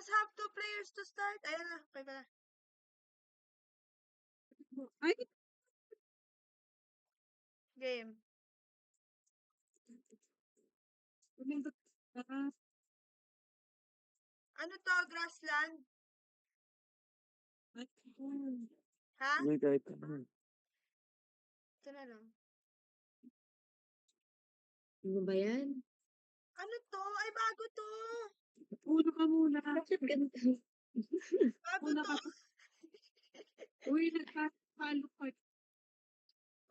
must have 2 players to start. Ayan na, okay pala. Ay, Game. pumindot ka. Ano to, grassland? Ay, Ha? Hindi, kahit ano. Ito na lang. ano ba yan? Ano to? Ay, bago to. Uno ka muna. Bakit ganito? Bago Una to. ka. Uy, nagpapalo ka.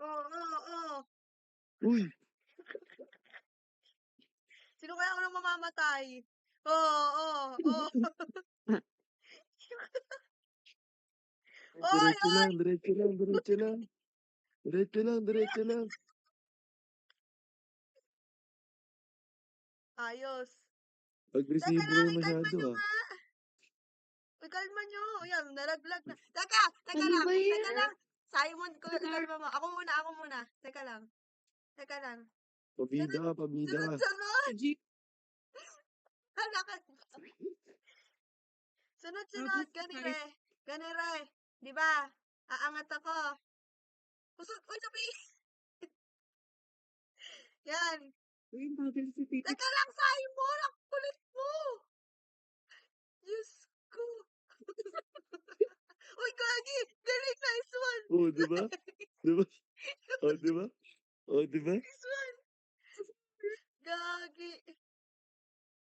Oo. Uy! Sino kaya unang mamamatay? Oo. Oy, Diretso lang, diretso lang, diretso lang. Diretso lang, diretso lang. ayos. Agresibo Teka lang, kayo ikalma masyado nyo ah. nga. Ikalma nyo. Yan, nalaglag na. Teka Ano lang. ba Teka yan? lang. Simon, ikalma mo. Ako muna. Teka lang. Pabida ka, pabida ka. Sunod. Jeep. Halakad. Sunod. Tapos, Ganire. Di ba? Aangat ako. Uy, sabi. Yan. uy, bagal si Titi. Teka lang, Simon. Ang kulit mo. Diyos ko. Uy, Gagi. Galing, nice one. Oh, di ba? Di ba? Oh, di ba? Oh, di ba? Nice one. Gagi.